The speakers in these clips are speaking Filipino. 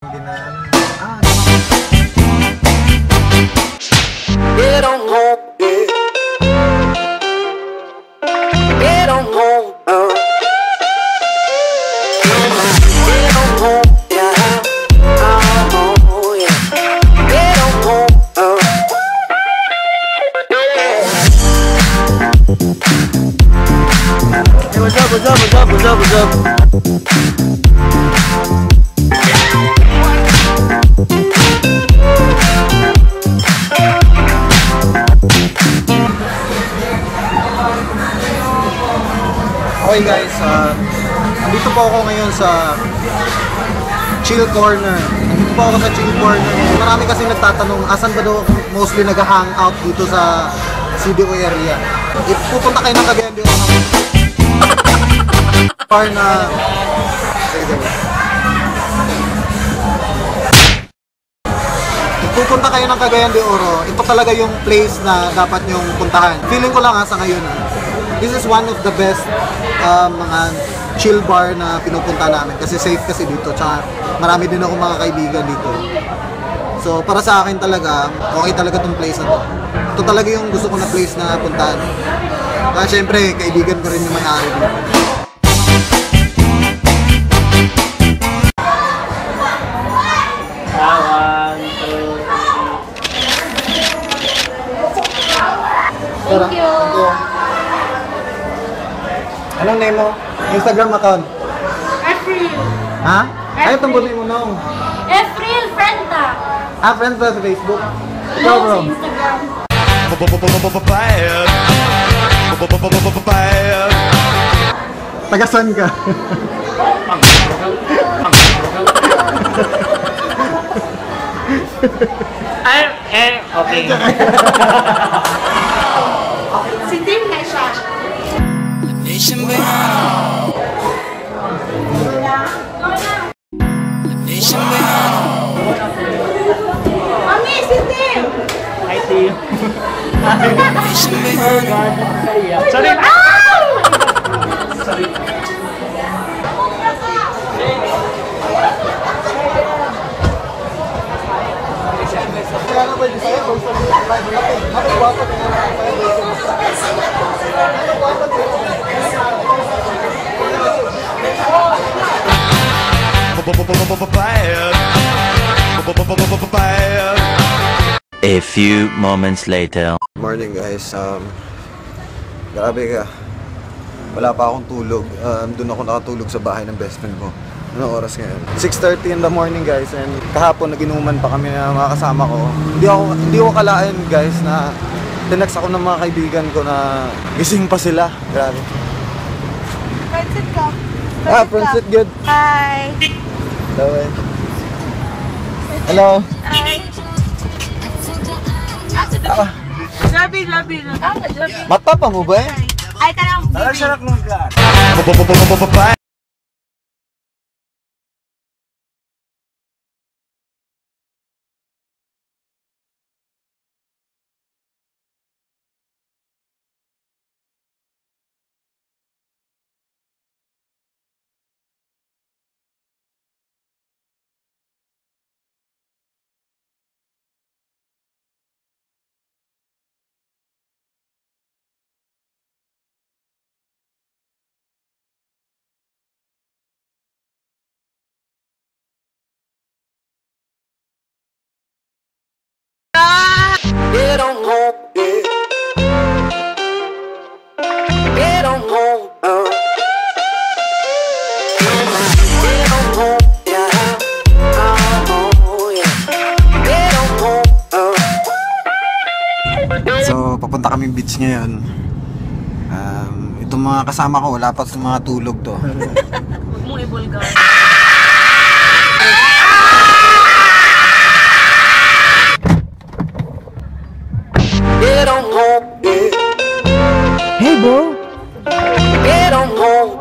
Hindi na Get on home, yeah. Get on home, Get on home, yeah. Oh, yeah. Get on home, Hey, what's up, what's up, what's up, what's up, what's up? Okay guys, nandito po ako ngayon sa Chill Corner. Nandito po ako sa Chill Corner. Marami kasi nagtatanong, asan ba daw mostly nag-hangout dito sa CDO area. If pupunta kayo ng Cagayan de Oro, par na... If pupunta kayo ng Cagayan de Oro, ito talaga yung place na dapat nyong puntahan. Feeling ko lang sa ngayon this is one of the best mga chill bar na pinupunta namin kasi safe kasi dito, tsaka marami din ako mga kaibigan dito. So para sa akin talaga, okay talaga tong place na to. Ito talaga yung gusto ko na place na puntahan. Kaya syempre, kaibigan ko rin yung may-ari dito. Thank you. Anong name mo? Instagram account? April. Ha? Ay, itong bunin mo nung. April, friend ta. Friends ba sa Facebook? Ikaw No, bro? sa Instagram. Taga saan ka? Okay. Si Tim na siya. Mami, si Tim! Hi, Tim. Oh, God. Sorry. Sorry. Kaya na ba yung sa'yo? Kung saan yung live natin? Ako guwapo na nga ako guwapo A few moments later. Morning guys, grabe ka. Wala pa akong tulog. Doon ako nakatulog sa bahay ng best friend ko. Anong oras ngayon? 6:30 in the morning guys, and kahapon naginuman pa kami ng mga kasama ko. Hindi ko kalain guys na tinext ako ng mga kaibigan ko na gising pa sila. Grabe. Friendship ka. Friendship good. Hi. Hello. Hi. Labi. Mata pa mo ba eh? Ay, ka lang. get on home, yeah. Get on home, Get on home, yeah. Oh, yeah. Get on home, So, papunta kami beach ngayon. Itong mga kasama ko, wala pa sa mga tulog to. Huwag mong ibulgar. Get on home, yeah. Hey bro! Get on home,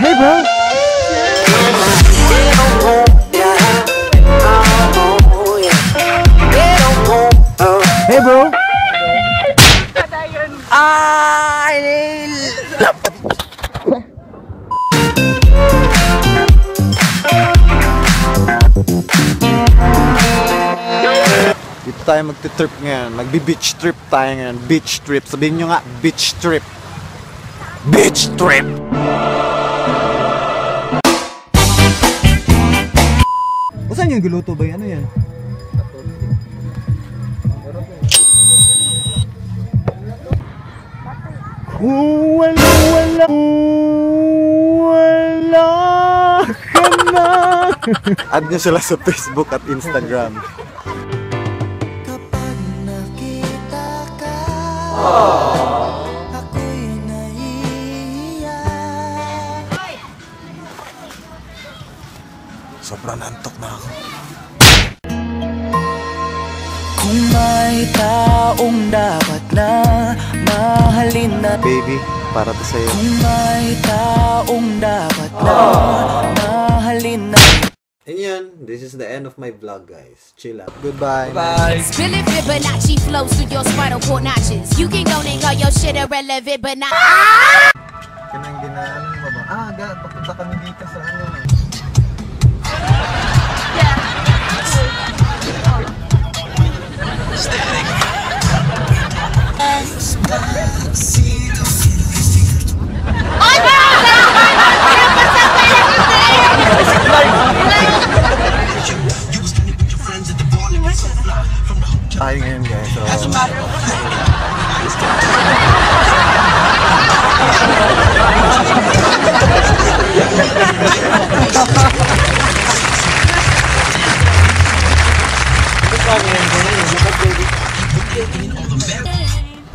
Hey bro! Get on home, yeah. Oh, yeah. Get on home, Hey bro! I love Dito tayo magti-trip ngayon. Magbi-beach trip tayo ngayon. Beach trip. Sabihin nyo nga, beach trip. Beach trip! O saan yung giluto ba? Ano yan? Wala ka na. Add nyo sila sa Facebook at Instagram. Kapag nakita ka, ako'y naiiyak. Sobrang nantok na ako. Kung may taong dapat na mahalin na, Baby, para to sa'yo. kung may taong dapat na mahalin na. And yun, this is the end of my vlog, guys. Chill out. Goodbye. Spilling Fibonacci flows through your spinal cord notches. You can go and call your shit irrelevant, but not. Kanang ginaan mo ba? Papunta kami dito sa ano. Tayo ngayon, guys. So,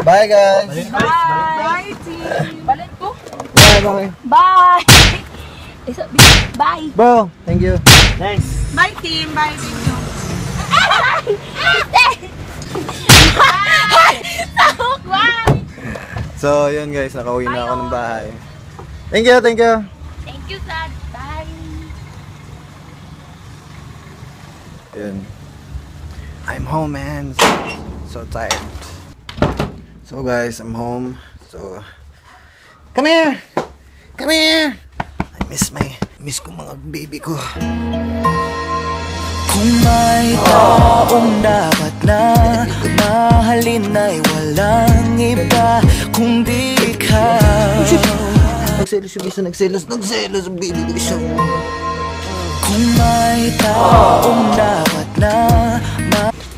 bye, guys. Bye, team. Balik ko. Bye. Bye. Bye. Bro, thank you. Thanks. Bye, team. Bye, thank you. So, yun guys, nakauwi na ako ng bahay. Thank you, thank you. Thank you, Dad. Bye. Yun. I'm home, man. So tired. So guys, I'm home. So, come here! Come here! Miss ko mga baby ko. Kung may taong dapat na mahalin ay walang iba kundi ikaw. Nagselos ang baby ko isa. Kung may taong dapat na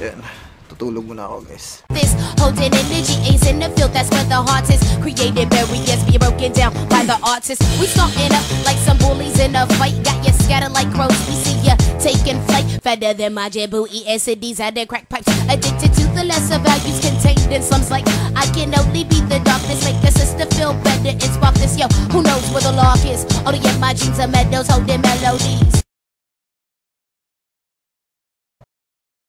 Yan, tutulog muna ako guys. This holding energy ain't in the field, that's where the heart is. Created barriers being broken down by the artists. We starting up like some bullies in a fight. Got you scattered like crows, we see ya taking flight. Fatter than my Djibouti SDs had the crack pipes. Addicted to the lesser values contained in slums like I can only be the darkness. Make the sister feel better and spark this, yo. Who knows where the lark is? Only in my jeans are meadows holding melodies.